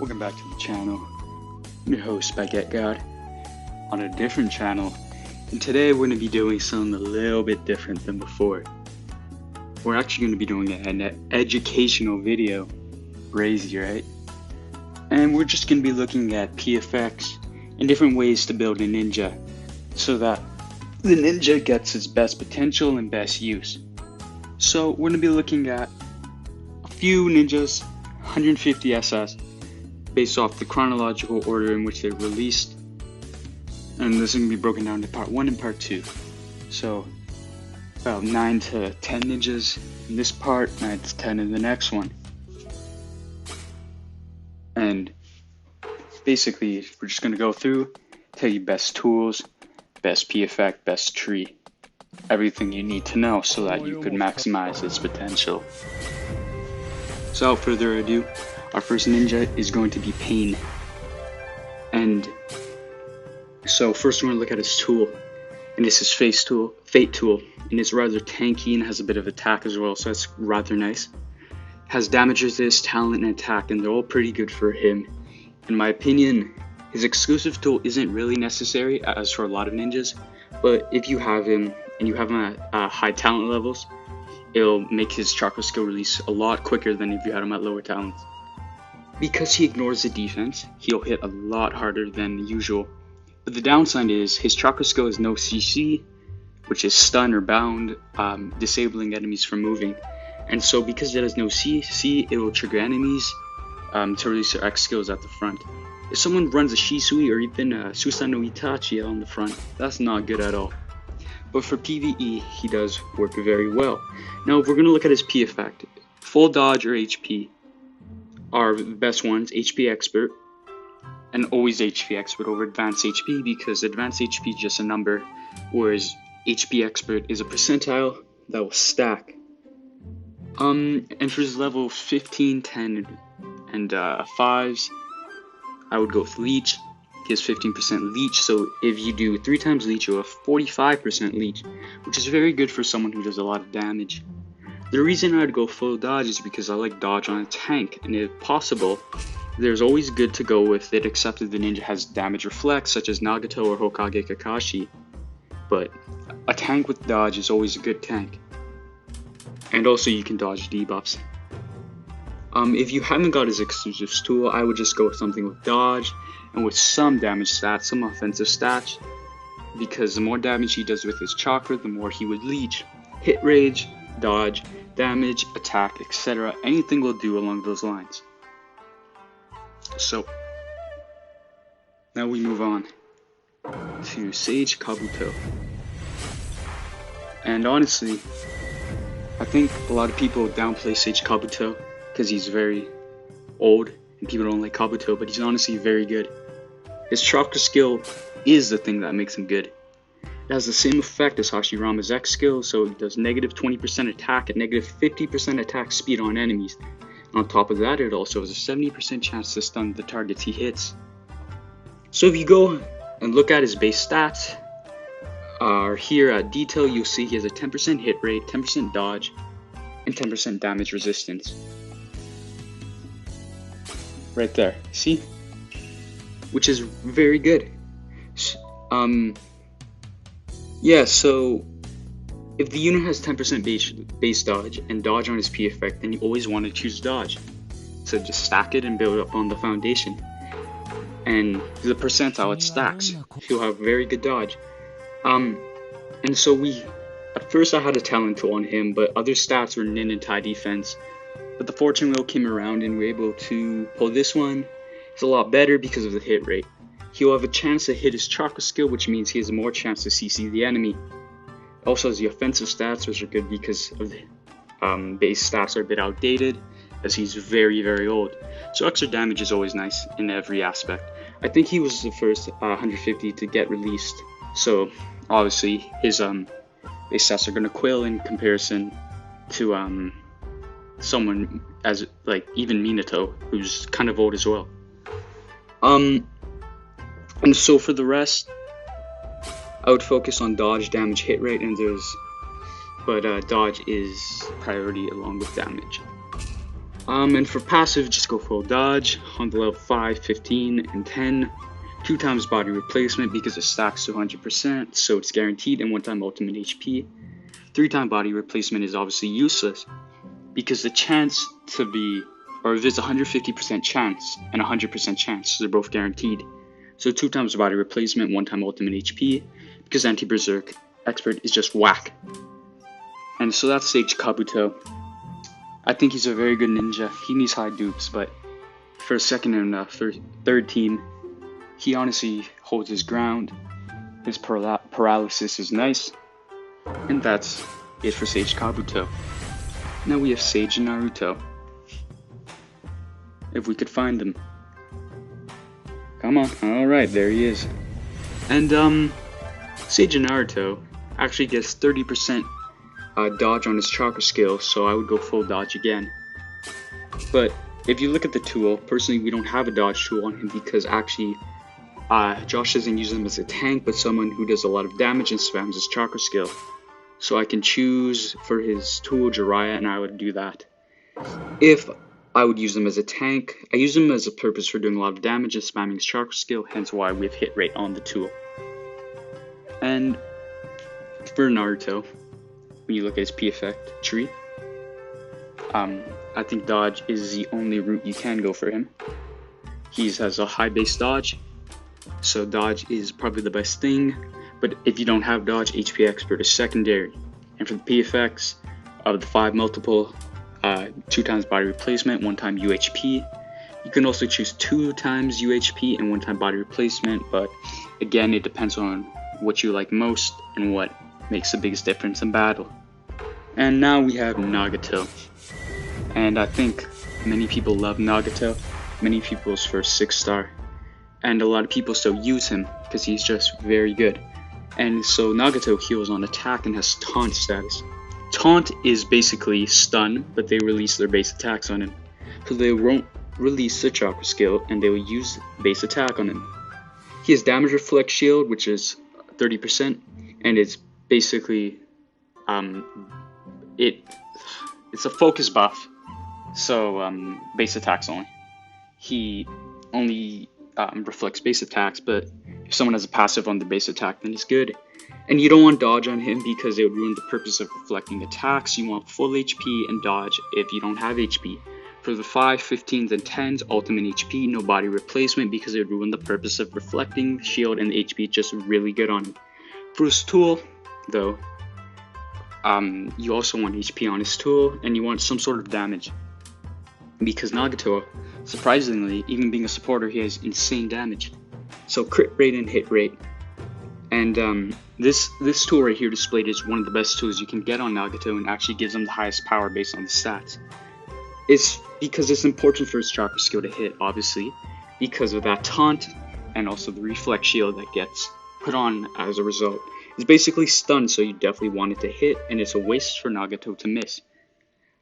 Welcome back to the channel. I'm your host, Baguette God, on a different channel, and today we're going to be doing something a little bit different than before. We're actually going to be doing an educational video, crazy, right? And we're just going to be looking at PFX and different ways to build a ninja so that the ninja gets its best potential and best use. So we're going to be looking at a few ninjas, 150 SS, based off the chronological order in which they're released, and this is going to be broken down into part 1 and part 2. So about 9 to 10 ninjas in this part, 9 to 10 in the next one. And basically we're just going to go through, tell you best tools, best PFX, best tree, everything you need to know so that you could maximize its potential. So without further ado, our first ninja is going to be Pain. And so first we're going to look at his tool, and this is Fate tool, and it's rather tanky and has a bit of attack as well, so that's rather nice. Has damage resist, talent, and attack, and they're all pretty good for him. In my opinion, his exclusive tool isn't really necessary as for a lot of ninjas, but if you have him and you have him at high talent levels, it'll make his chakra skill release a lot quicker than if you had him at lower talents. Because he ignores the defense, he'll hit a lot harder than usual. But the downside is his chakra skill is no CC, which is stun or bound, disabling enemies from moving. And so because it has no CC, it will trigger enemies to release their X skills at the front. If someone runs a Shisui or even a Susano Hitachi on the front, that's not good at all. But for PvE, he does work very well. Now if we're going to look at his P effect, full dodge or HP are the best ones, HP expert, and always HP expert over advanced HP, because advanced HP is just a number, whereas HP expert is a percentile that will stack. And for his level 15, 10, and 5s, I would go with Leech. He has 15% Leech, so if you do 3 times Leech, you have 45% Leech, which is very good for someone who does a lot of damage. The reason I'd go full dodge is because I like dodge on a tank, and if possible, there's always good to go with it, except if the ninja has damage reflex, such as Nagato or Hokage Kakashi. But a tank with dodge is always a good tank. And also you can dodge debuffs. If you haven't got his exclusive tool, I would just go with something with dodge, and with some damage stats, some offensive stats, because the more damage he does with his chakra, the more he would leech. Hit rage, dodge, damage, attack, etc. Anything will do along those lines. So now we move on to Sage Kabuto. And honestly, I think a lot of people downplay Sage Kabuto because he's very old and people don't like Kabuto, but he's honestly very good. His chakra skill is the thing that makes him good. It has the same effect as Hashirama's X skill, so it does negative 20% attack and negative 50% attack speed on enemies. On top of that, it also has a 70% chance to stun the targets he hits. So if you go and look at his base stats, here at detail, you'll see he has a 10% hit rate, 10% dodge, and 10% damage resistance. Right there, see? Which is very good. Yeah, so if the unit has 10% base dodge and dodge on his P effect, then you always want to choose dodge. So just stack it and build up on the foundation. And the percentile, it stacks. He'll have very good dodge. And so at first I had a talent tool on him, but other stats were nin and tie defense. But the fortune wheel came around and we were able to pull this one. It's a lot better because of the hit rate. He'll have a chance to hit his chakra skill, which means he has more chance to CC the enemy. Also has the offensive stats, which are good because of the base stats are a bit outdated, as he's very, very old. So extra damage is always nice in every aspect. I think he was the first 150 to get released, so obviously his base stats are going to quill in comparison to someone as like even Minato, who's kind of old as well. And so for the rest, I would focus on dodge, damage, hit rate, and dodge is priority along with damage. And for passive, just go full dodge on the level 5, 15, and 10. 2 times body replacement because it stacks to 100%, so it's guaranteed, and 1 time ultimate HP. 3 time body replacement is obviously useless because the chance to be, or there's a 150% chance and a 100% chance, so they're both guaranteed. So 2 times body replacement, 1 time ultimate HP, because anti-berserk expert is just whack. And so that's Sage Kabuto. I think he's a very good ninja. He needs high dupes, but for a second and third team, he honestly holds his ground. His paralysis is nice. And that's it for Sage Kabuto. Now we have Sage Naruto. If we could find him. Come on. Alright, there he is. And Sage Naruto actually gets 30% dodge on his chakra skill, so I would go full dodge again. But if you look at the tool, personally we don't have a dodge tool on him because actually Josh doesn't use him as a tank, but someone who does a lot of damage and spams his chakra skill. So I can choose for his tool Jiraiya, and I would do that. If I would use him as a tank, I use him as a purpose for doing a lot of damage and spamming his chakra skill, hence why we have hit rate on the tool. And for Naruto, when you look at his P effect tree, I think dodge is the only route you can go for him. He has a high base dodge, so dodge is probably the best thing. But if you don't have dodge, HP expert is secondary. And for the P effects of the 5 multiple, 2 times body replacement, 1 time UHP. You can also choose 2 times UHP and 1 time body replacement, but again, it depends on what you like most and what makes the biggest difference in battle. And now we have Nagato. And I think many people love Nagato. Many people's first 6-star. And a lot of people still use him because he's just very good. And so Nagato heals on attack and has taunt status. Taunt is basically stun, but they release their base attacks on him. So they won't release the chakra skill and they will use base attack on him. He has damage reflect shield, which is 30%, and it's basically it's a focus buff, so base attacks only. He only reflects base attacks, but if someone has a passive on the base attack, then he's good. And you don't want dodge on him because it would ruin the purpose of reflecting attacks. You want full HP and dodge if you don't have HP. For the 5, 15s, and 10s, ultimate HP, no body replacement because it would ruin the purpose of reflecting shield, and the HP is just really good on him. For his tool, though, you also want HP on his tool, and you want some sort of damage. Because Nagato, surprisingly, even being a supporter, he has insane damage. So crit rate and hit rate. And this tool right here displayed is one of the best tools you can get on Nagato, and actually gives him the highest power based on the stats. It's because it's important for his chakra skill to hit, obviously, because of that taunt, and also the reflex shield that gets put on as a result. It's basically stunned, so you definitely want it to hit, and it's a waste for Nagato to miss.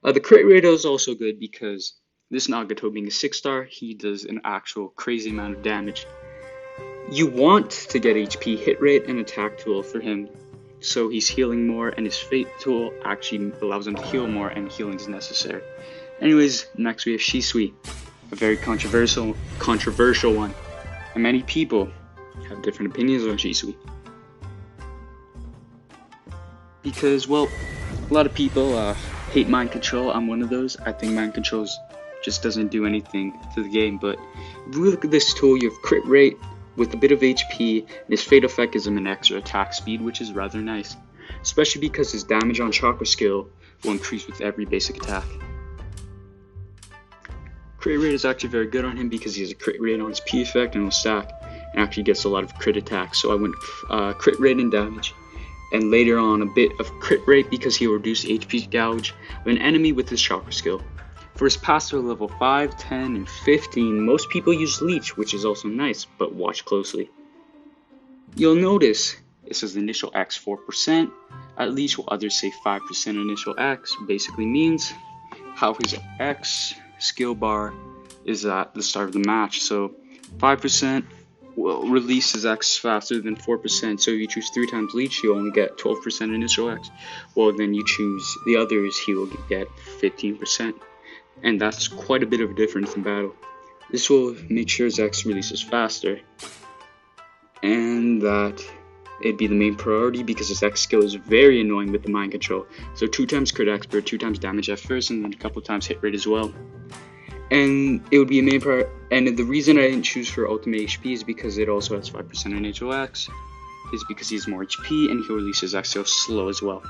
The crit rate is also good because this Nagato being a 6-star, he does an actual crazy amount of damage. You want to get HP, hit rate, and attack tool for him, so he's healing more, and his fate tool actually allows him to heal more, and healing is necessary. Anyways, next we have Shisui, a very controversial one, and many people have different opinions on Shisui. Because, well, a lot of people hate mind control. I'm one of those. I think mind control just doesn't do anything to the game, but if you look at this tool, you have crit rate with a bit of HP, and his fate effect gives him an extra attack speed, which is rather nice, especially because his damage on chakra skill will increase with every basic attack. Crit rate is actually very good on him because he has a crit rate on his P effect and will stack, and actually gets a lot of crit attacks, so I went crit rate and damage, and later on a bit of crit rate because he will reduce HP gouge of an enemy with his chakra skill. For his passive level 5, 10, and 15, most people use Leech, which is also nice, but watch closely. You'll notice it says initial X 4%, at Leech, while others say 5% initial X. Basically means how his X skill bar is at the start of the match. So 5% will release his X faster than 4%, so if you choose 3 times Leech, you only get 12% initial X. Well, then you choose the others, he will get 15%. and that's quite a bit of a difference in battle. This will make sure his X releases faster, and that it'd be the main priority because his X skill is very annoying with the mind control. So 2 times crit expert, 2 times damage at first, and then a couple times hit rate as well. And it would be a main priority. And the reason I didn't choose for ultimate HP is because it also has 5% initial X, is because he's more HP and he releases X so slow as well.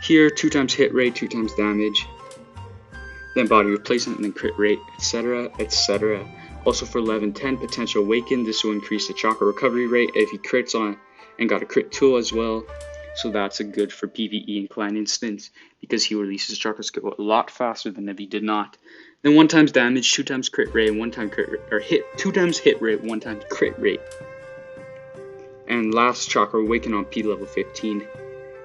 Here, 2 times hit rate, 2 times damage, then body replacement, and then crit rate, etc., etc. Also for 11-10 potential awaken, this will increase the chakra recovery rate if he crits on and got a crit tool as well. So that's a good for PvE and clan instance because he releases chakra skill a lot faster than if he did not. Then 1 times damage, 2 times crit rate, 1 time crit rate, or 2 times hit rate, 1 times crit rate. And last chakra awaken on P level 15.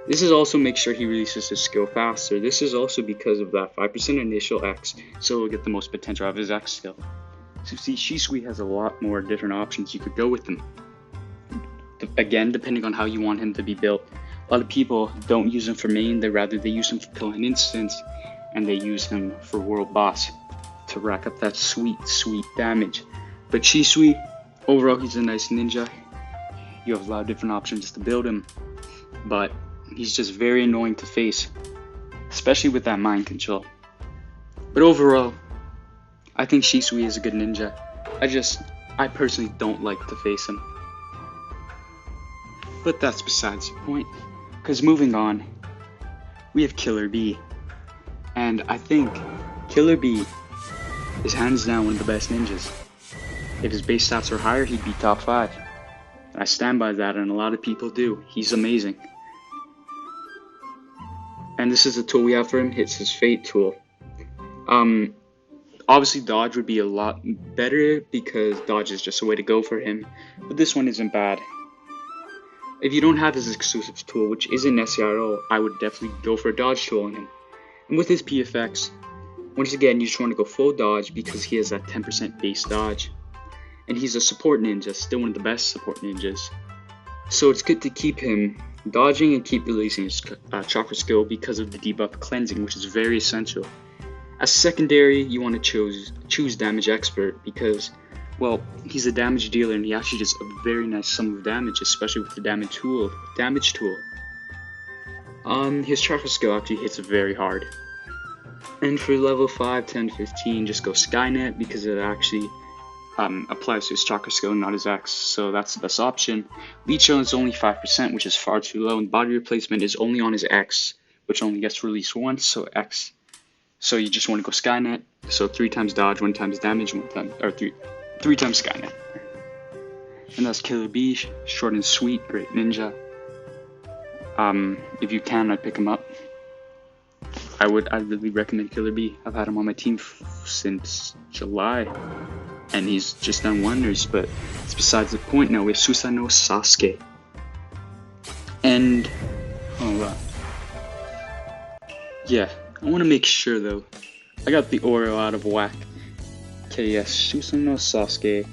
This is also make sure he releases his skill faster. This is also because of that 5% initial X, so he'll get the most potential out of his X skill. So see, Shisui has a lot more different options you could go with him. Again, depending on how you want him to be built. A lot of people don't use him for main, they use him for killing instance, and they use him for world boss to rack up that sweet damage. But Shisui, overall he's a nice ninja. You have a lot of different options to build him, but he's just very annoying to face, especially with that mind control. But overall, I think Shisui is a good ninja. I personally don't like to face him. But that's besides the point, because moving on, we have Killer B. And I think Killer B is hands down one of the best ninjas. If his base stats were higher, he'd be top 5. I stand by that, and a lot of people do. He's amazing. And this is the tool we have for him. It's his Fate tool. Obviously dodge would be a lot better because dodge is just a way to go for him. But this one isn't bad. If you don't have his exclusive tool, which isn't necessary at all, I would definitely go for a dodge tool on him. And with his PFX, once again, you just want to go full dodge because he has that 10% base dodge. And he's a support ninja, still one of the best support ninjas. So it's good to keep him dodging and keep releasing his chakra skill because of the debuff cleansing, which is very essential. As secondary, you want to choose damage expert because, well, he's a damage dealer and he actually does a very nice sum of damage, especially with the damage tool. His chakra skill actually hits very hard. And for level 5, 10, 15, just go Skynet because it actually applies to his chakra skill, not his X, so that's the best option. Leech on is only 5%, which is far too low, and body replacement is only on his X, which only gets released once, so you just want to go Skynet, so 3 times dodge, 1 times damage, 3 times Skynet. And that's Killer B, short and sweet, great ninja. If you can, I'd pick him up. I'd really recommend Killer B. I've had him on my team since July. And he's just done wonders, but it's besides the point now. We have Susano Sasuke. And, yeah, I want to make sure though. I got the Oreo out of whack. Okay, yes, Susano Sasuke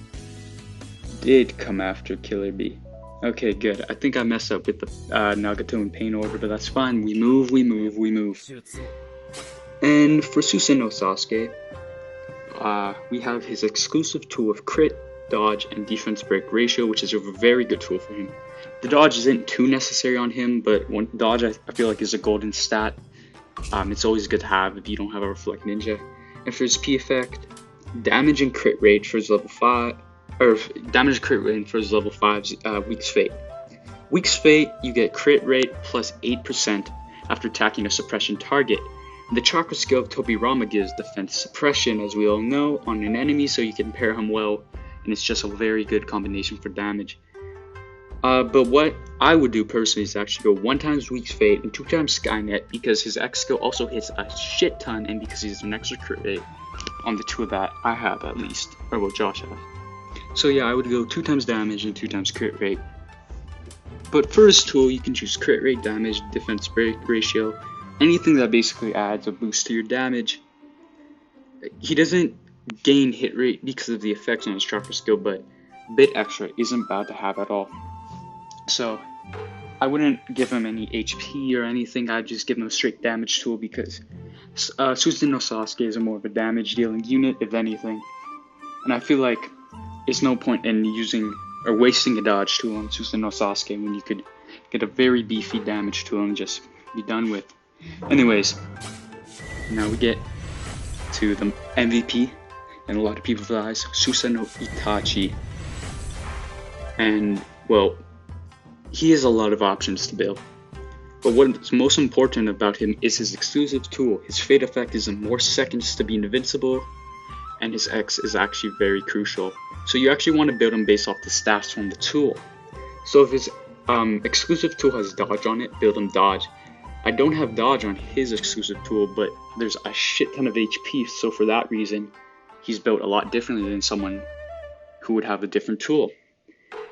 did come after Killer B. Okay, good. I think I messed up with the Nagato and Pain order, but that's fine. We move. And for Susano Sasuke, we have his exclusive tool of crit, dodge, and defense break ratio, which is a very good tool for him. The dodge isn't too necessary on him, but dodge I feel like is a golden stat. It's always good to have if you don't have a Reflect Ninja. And for his P effect, damage and crit rate for his level 5, Weak's Fate. Weak's Fate, you get crit rate plus 8% after attacking a suppression target. The chakra skill of Toby Rama gives defense suppression, as we all know, on an enemy, so you can pair him well, and it's just a very good combination for damage. But what I would do personally is actually go 1 times Weak's Fate and 2 times Skynet, because his X skill also hits a shit ton, and because he has an extra crit rate on the 2 that I have at least, or well, Josh has. So yeah, I would go 2 times damage and 2 times crit rate. But for his tool, you can choose crit rate, damage, defense break ratio, anything that basically adds a boost to your damage. He doesn't gain hit rate because of the effects on his chakra skill, but a bit extra isn't bad to have at all. So I wouldn't give him any HP or anything. I'd just give him a straight damage tool because Susano Sasuke is a more of a damage dealing unit, if anything. And I feel like it's no point in using or wasting a dodge tool on Susano Sasuke when you could get a very beefy damage tool and just be done with. Anyways, now we get to the MVP in a lot of people's eyes, Susano Hitachi. And, well, he has a lot of options to build. But what's most important about him is his exclusive tool. His fate effect is in more seconds to be invincible, and his X is actually very crucial. So you actually want to build him based off the stats from the tool. So if his exclusive tool has dodge on it, build him dodge. I don't have dodge on his exclusive tool, but there's a shit ton of HP, so for that reason, he's built a lot differently than someone who would have a different tool.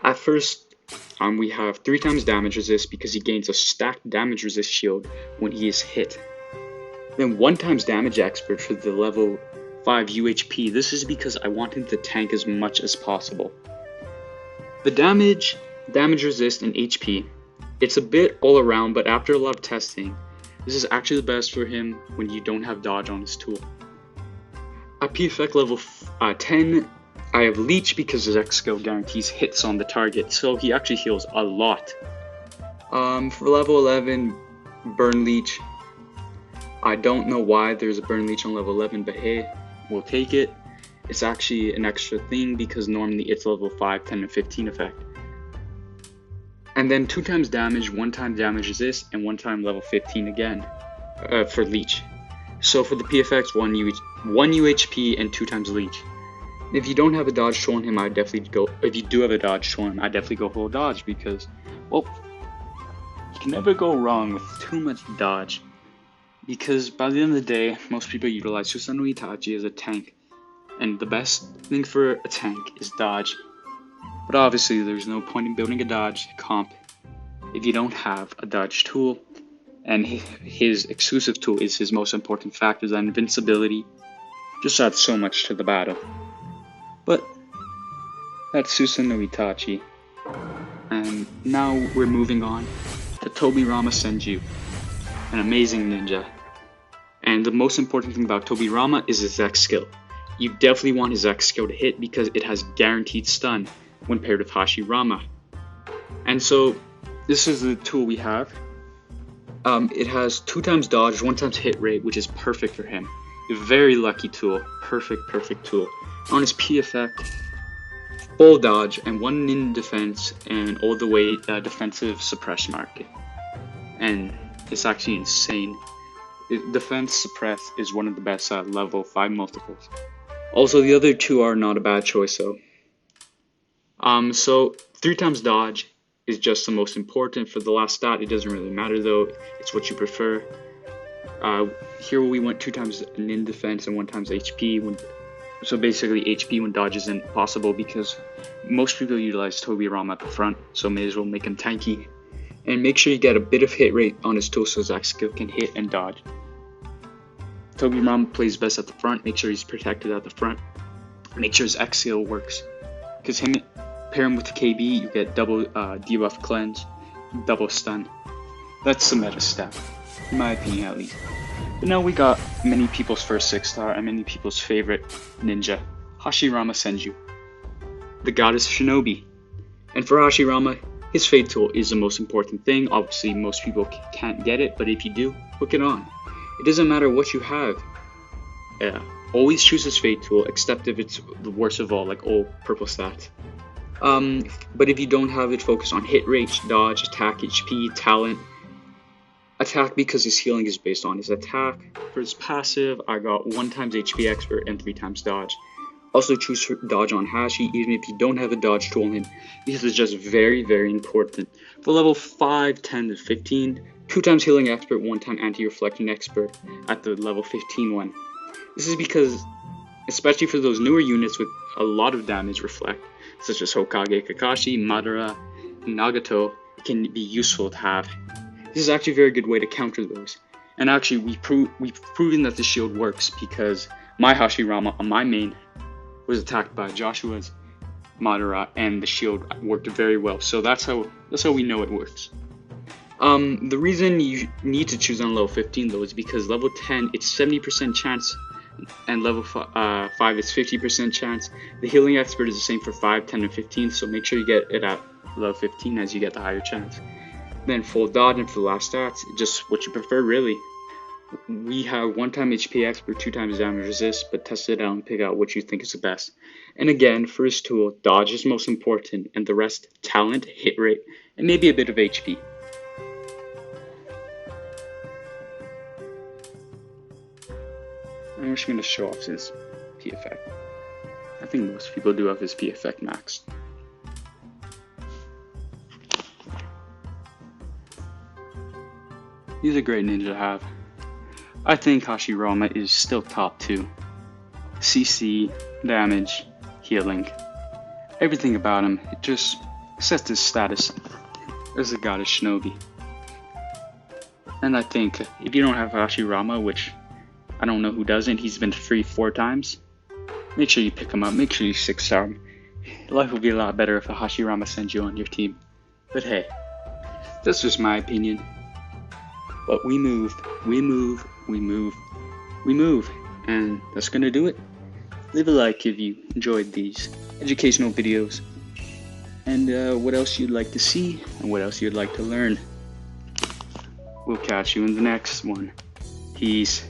At first, we have 3 times damage resist because he gains a stacked damage resist shield when he is hit. Then 1 times damage expert for the level 5 UHP. This is because I want him to tank as much as possible. The damage resist, and HP, it's a bit all around, but after a lot of testing, this is actually the best for him when you don't have dodge on his tool. At P effect level 10, I have Leech because his X skill guarantees hits on the target, so he actually heals a lot. For level 11, Burn Leech. I don't know why there's a Burn Leech on level 11, but hey, we'll take it. It's actually an extra thing because normally it's level 5, 10, and 15 effect. And then 2 times damage, 1 time damage resist, and 1 time level 15 again for Leech. So for the PFX, 1 UHP and 2 times Leech. If you don't have a dodge tool on him, I'd definitely go. If you do have a dodge tool on him, I'd definitely go full dodge because, well, you can never go wrong with too much dodge. Because by the end of the day, most people utilize Susano Hitachi as a tank, and the best thing for a tank is dodge. But obviously, there's no point in building a dodge comp if you don't have a dodge tool, and his exclusive tool is his most important factor. That invincibility just adds so much to the battle. But that's Susano Hitachi. And now we're moving on to Toby Rama Senju, an amazing ninja. And the most important thing about Toby Rama is his X skill. You definitely want his X skill to hit because it has guaranteed stun when paired with Hashirama. And so this is the tool we have. It has 2 times dodge, 1 times hit rate, which is perfect for him. A very lucky tool. Perfect tool. On his P effect, full dodge and 1 in defense and all the way defensive suppress market. And it's actually insane. Defense suppress is one of the best at level 5 multiples. Also, the other 2 are not a bad choice though. So 3 times dodge is just the most important. For the last stat, it doesn't really matter though. It's what you prefer. Here we went 2 times in defense and 1 times HP. So basically HP when dodge isn't possible because most people utilize Toby Rama at the front, so may as well make him tanky. And make sure you get a bit of hit rate on his tool so his X skill can hit and dodge. Toby Rama plays best at the front, make sure he's protected at the front. Make sure his X skill works. Because pair him with KB, you get double debuff cleanse, double stun. That's the meta stat, in my opinion at least. But now we got many people's first 6-star and many people's favorite ninja, Hashirama Senju, the goddess shinobi. And for Hashirama, his fate tool is the most important thing. Obviously, most people can't get it, but if you do, hook it on. It doesn't matter what you have. Always choose his fate tool, except if it's the worst of all, like all purple stats. But if you don't have it, focus on hit rate, dodge, attack, HP, talent. Attack because his healing is based on his attack. For his passive, I got 1 times HP expert and 3 times dodge. Also choose dodge on Hashi even if you don't have a dodge tool on him, because it's just very important. For level 5, 10, and 15, 2 times healing expert, 1 time anti-reflecting expert at the level 15 one. This is because, especially for those newer units with a lot of damage reflect, such as Hokage Kakashi, Madara, and Nagato, it can be useful to have. This is actually a very good way to counter those. And actually, we've proven that the shield works because my Hashirama on my main was attacked by Joshua's Madara, and the shield worked very well. So that's how we know it works. The reason you need to choose on level 15 though is because level 10 it's 70% chance, and level 5 is 50% chance. The healing expert is the same for 5, 10, and 15, so make sure you get it at level 15 as you get the higher chance. Then full dodge and for the last stats, just what you prefer really. We have 1 time HP expert, 2 times damage resist, but test it out and pick out what you think is the best. And again, for his tool, dodge is most important, and the rest, talent, hit rate, and maybe a bit of HP. I'm just going to show off his P effect. I think most people do have his P effect maxed. He's a great ninja to have. I think Hashirama is still top 2. CC, damage, healing. Everything about him, it just sets his status as a goddess shinobi. And I think if you don't have Hashirama, which I don't know who doesn't, he's been free 4 times, make sure you pick him up, make sure you 6-star him. Life will be a lot better if a Hashirama sends you on your team. But hey, that's just my opinion. But we move, and that's gonna do it. Leave a like if you enjoyed these educational videos, and what else you'd like to see, and what else you'd like to learn. We'll catch you in the next one. Peace.